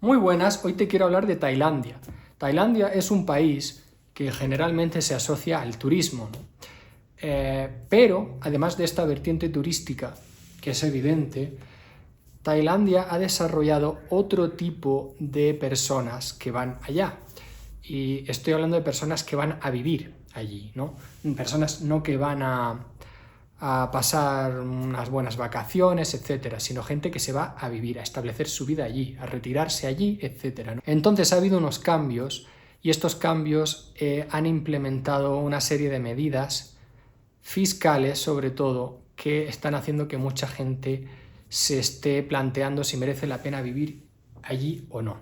Muy buenas, hoy te quiero hablar de Tailandia. Tailandia es un país que generalmente se asocia al turismo, ¿no? Pero además de esta vertiente turística, que es evidente, Tailandia ha desarrollado otro tipo de personas que van allá. Y estoy hablando de personas que van a vivir allí, ¿no? Personas no que van a pasar unas buenas vacaciones, etcétera, sino gente que se va a vivir, a establecer su vida allí, a retirarse allí, etcétera, ¿no? Entonces ha habido unos cambios y estos cambios han implementado una serie de medidas fiscales, sobre todo, que están haciendo que mucha gente se esté planteando si merece la pena vivir allí o no.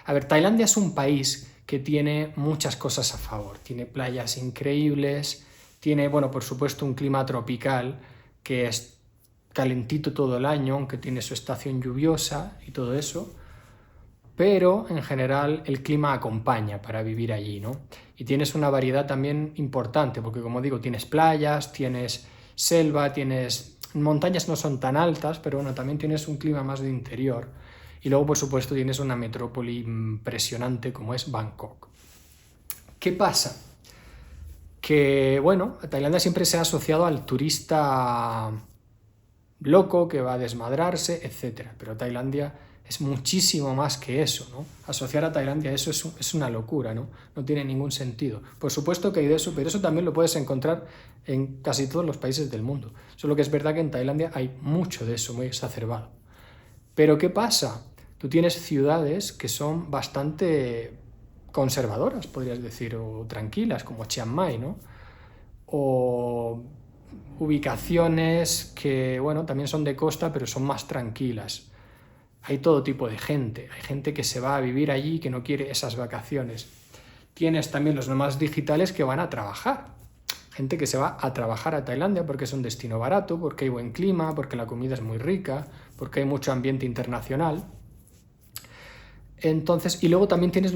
A ver, Tailandia es un país que tiene muchas cosas a favor. Tiene playas increíbles, tiene, bueno, por supuesto, un clima tropical que es calentito todo el año, aunque tiene su estación lluviosa y todo eso, pero en general el clima acompaña para vivir allí, ¿no? Y tienes una variedad también importante, porque como digo, tienes playas, tienes selva, tienes montañas no son tan altas, pero bueno, también tienes un clima más de interior. Y luego, por supuesto, tienes una metrópoli impresionante como es Bangkok. ¿Qué pasa? Que, bueno, Tailandia siempre se ha asociado al turista loco que va a desmadrarse, etc. Pero Tailandia es muchísimo más que eso, ¿no? Asociar a Tailandia a eso es una locura, ¿no? No tiene ningún sentido. Por supuesto que hay de eso, pero eso también lo puedes encontrar en casi todos los países del mundo. Solo que es verdad que en Tailandia hay mucho de eso, muy exacerbado. Pero ¿qué pasa? Tú tienes ciudades que son bastante conservadoras, podrías decir, o tranquilas, como Chiang Mai, ¿no? O ubicaciones que, bueno, también son de costa, pero son más tranquilas. Hay todo tipo de gente. Hay gente que se va a vivir allí y que no quiere esas vacaciones. Tienes también los nómadas digitales que van a trabajar. Gente que se va a trabajar a Tailandia porque es un destino barato, porque hay buen clima, porque la comida es muy rica, porque hay mucho ambiente internacional. Entonces, y luego también tienes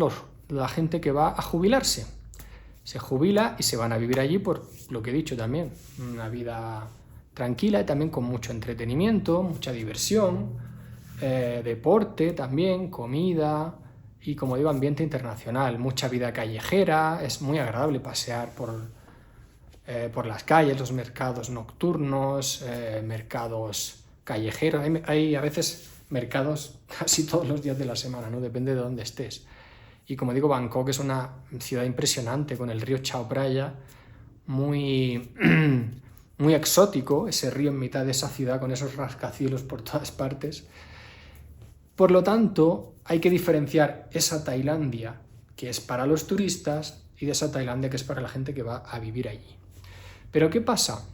la gente que va a jubilarse. Se jubila y se van a vivir allí por lo que he dicho también. Una vida tranquila y también con mucho entretenimiento, mucha diversión, deporte también, comida y, como digo, ambiente internacional, mucha vida callejera. Es muy agradable pasear por las calles, los mercados nocturnos, mercados callejeros. Hay a veces mercados casi todos los días de la semana, ¿no? Depende de dónde estés. Y como digo, Bangkok es una ciudad impresionante, con el río Chao Phraya, muy, muy exótico, ese río en mitad de esa ciudad con esos rascacielos por todas partes. Por lo tanto, hay que diferenciar esa Tailandia que es para los turistas y de esa Tailandia que es para la gente que va a vivir allí. Pero ¿qué pasa?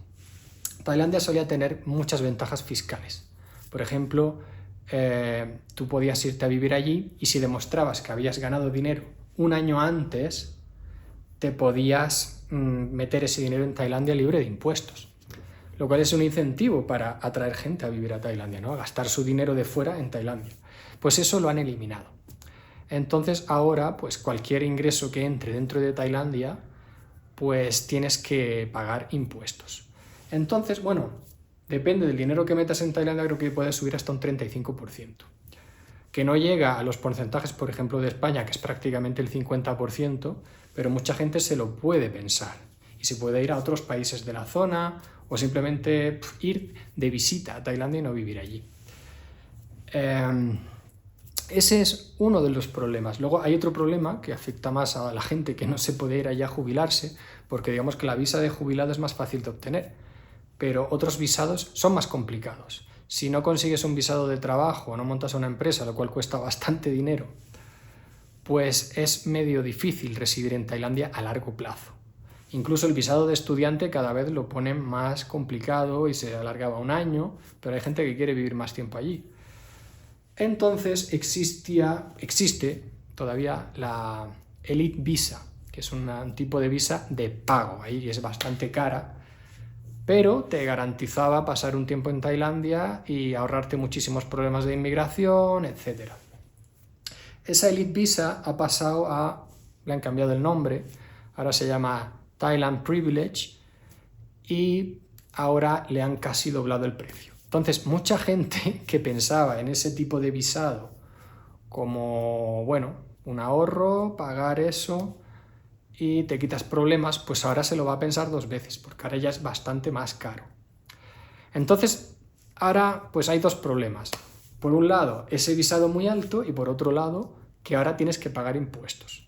Tailandia solía tener muchas ventajas fiscales. Por ejemplo, tú podías irte a vivir allí y si demostrabas que habías ganado dinero un año antes, te podías meter ese dinero en Tailandia libre de impuestos. Lo cual es un incentivo para atraer gente a vivir a Tailandia, ¿no? A gastar su dinero de fuera en Tailandia. Pues eso lo han eliminado. Entonces ahora, pues cualquier ingreso que entre dentro de Tailandia, pues tienes que pagar impuestos. Entonces, bueno, depende del dinero que metas en Tailandia, creo que puede subir hasta un 35%. Que no llega a los porcentajes, por ejemplo, de España, que es prácticamente el 50%, pero mucha gente se lo puede pensar. Y se puede ir a otros países de la zona o simplemente ir de visita a Tailandia y no vivir allí. Ese es uno de los problemas. Luego hay otro problema que afecta más a la gente que no se puede ir allá a jubilarse, porque digamos que la visa de jubilado es más fácil de obtener, pero otros visados son más complicados. Si no consigues un visado de trabajo o no montas una empresa, lo cual cuesta bastante dinero, pues es medio difícil residir en Tailandia a largo plazo. Incluso el visado de estudiante cada vez lo ponen más complicado y se alargaba un año, pero hay gente que quiere vivir más tiempo allí. Entonces existe todavía la Elite Visa, que es un tipo de visa de pago, ahí es bastante cara, pero te garantizaba pasar un tiempo en Tailandia y ahorrarte muchísimos problemas de inmigración, etc. Esa Elite Visa ha pasado le han cambiado el nombre, ahora se llama Thailand Privilege y ahora le han casi doblado el precio. Entonces, mucha gente que pensaba en ese tipo de visado como, bueno, un ahorro, pagar eso y te quitas problemas, pues ahora se lo va a pensar 2 veces, porque ahora ya es bastante más caro. Entonces, ahora pues hay 2 problemas. Por un lado, ese visado muy alto y por otro lado, que ahora tienes que pagar impuestos.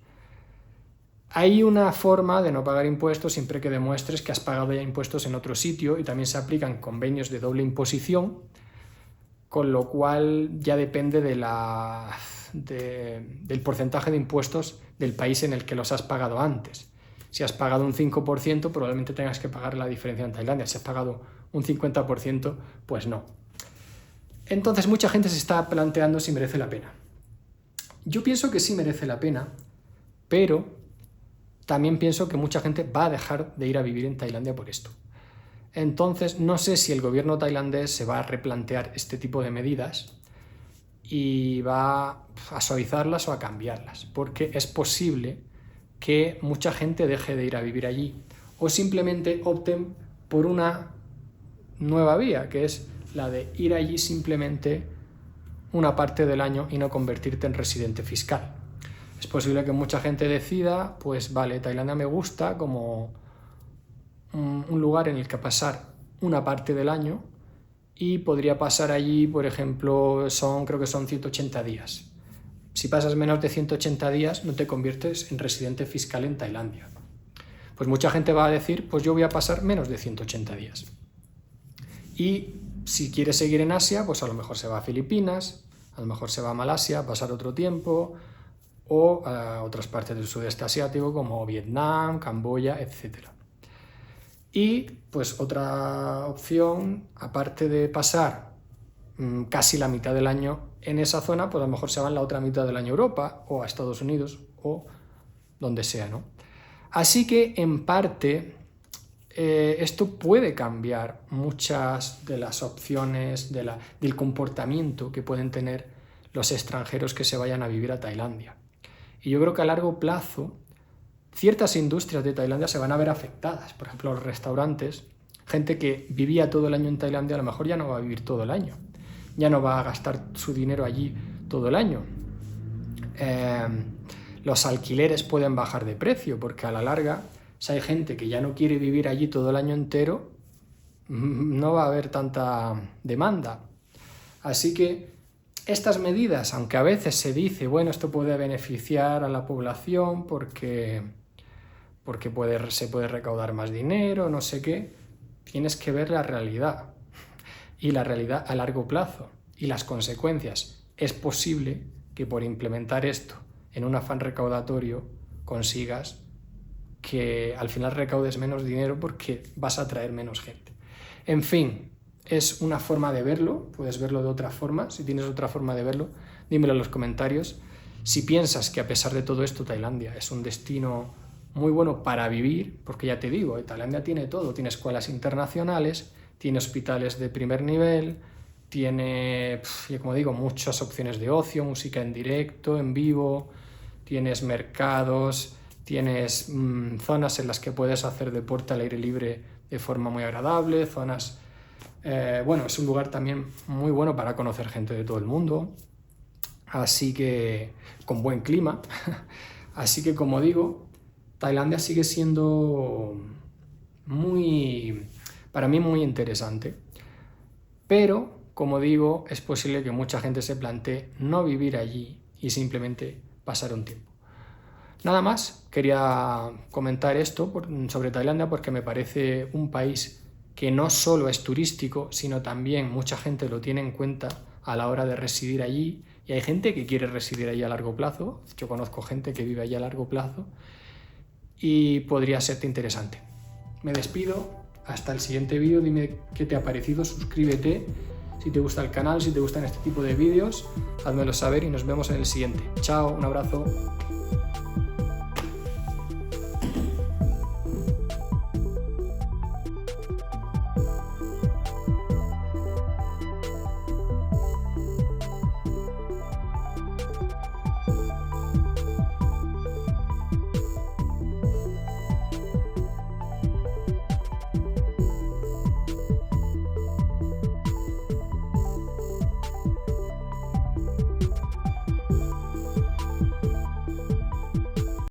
Hay una forma de no pagar impuestos siempre que demuestres que has pagado ya impuestos en otro sitio y también se aplican convenios de doble imposición, con lo cual ya depende del porcentaje de impuestos del país en el que los has pagado antes. Si has pagado un 5%, probablemente tengas que pagar la diferencia en Tailandia. Si has pagado un 50%, pues no. Entonces mucha gente se está planteando si merece la pena. Yo pienso que sí merece la pena, pero también pienso que mucha gente va a dejar de ir a vivir en Tailandia por esto. Entonces, no sé si el gobierno tailandés se va a replantear este tipo de medidas y va a suavizarlas o a cambiarlas, porque es posible que mucha gente deje de ir a vivir allí o simplemente opten por una nueva vía, que es la de ir allí simplemente una parte del año y no convertirte en residente fiscal. Es posible que mucha gente decida, pues vale, Tailandia me gusta como un lugar en el que pasar una parte del año y podría pasar allí, por ejemplo, creo que son 180 días. Si pasas menos de 180 días no te conviertes en residente fiscal en Tailandia. Pues mucha gente va a decir, pues yo voy a pasar menos de 180 días. Y si quiere seguir en Asia, pues a lo mejor se va a Filipinas, a lo mejor se va a Malasia a pasar otro tiempo, o a otras partes del sudeste asiático como Vietnam, Camboya, etc. Y pues otra opción, aparte de pasar casi la mitad del año en esa zona, pues a lo mejor se van la otra mitad del año a Europa o a Estados Unidos o donde sea, ¿no? Así que en parte esto puede cambiar muchas de las opciones del comportamiento que pueden tener los extranjeros que se vayan a vivir a Tailandia. Y yo creo que a largo plazo ciertas industrias de Tailandia se van a ver afectadas. Por ejemplo, los restaurantes, gente que vivía todo el año en Tailandia a lo mejor ya no va a vivir todo el año, ya no va a gastar su dinero allí todo el año. Los alquileres pueden bajar de precio porque a la larga, si hay gente que ya no quiere vivir allí todo el año entero, no va a haber tanta demanda. Así que estas medidas, aunque a veces se dice, bueno, esto puede beneficiar a la población porque se puede recaudar más dinero, no sé qué, tienes que ver la realidad y la realidad a largo plazo y las consecuencias. Es posible que por implementar esto en un afán recaudatorio consigas que al final recaudes menos dinero porque vas a atraer menos gente. En fin, es una forma de verlo, puedes verlo de otra forma. Si tienes otra forma de verlo, dímelo en los comentarios. Si piensas que a pesar de todo esto Tailandia es un destino muy bueno para vivir, porque ya te digo, Tailandia tiene todo, tiene escuelas internacionales, tiene hospitales de primer nivel, tiene, como digo, muchas opciones de ocio, música en directo, en vivo, tienes mercados, tienes zonas en las que puedes hacer deporte al aire libre de forma muy agradable, zonas... bueno, es un lugar también muy bueno para conocer gente de todo el mundo, así que con buen clima. Así que, como digo, Tailandia sigue siendo para mí muy interesante, pero como digo, es posible que mucha gente se plantee no vivir allí y simplemente pasar un tiempo. Nada más, quería comentar esto sobre Tailandia porque me parece un país que no solo es turístico, sino también mucha gente lo tiene en cuenta a la hora de residir allí, y hay gente que quiere residir allí a largo plazo. Yo conozco gente que vive allí a largo plazo y podría serte interesante. Me despido, hasta el siguiente vídeo. Dime qué te ha parecido, suscríbete si te gusta el canal, si te gustan este tipo de vídeos, házmelo saber y nos vemos en el siguiente. Chao, un abrazo.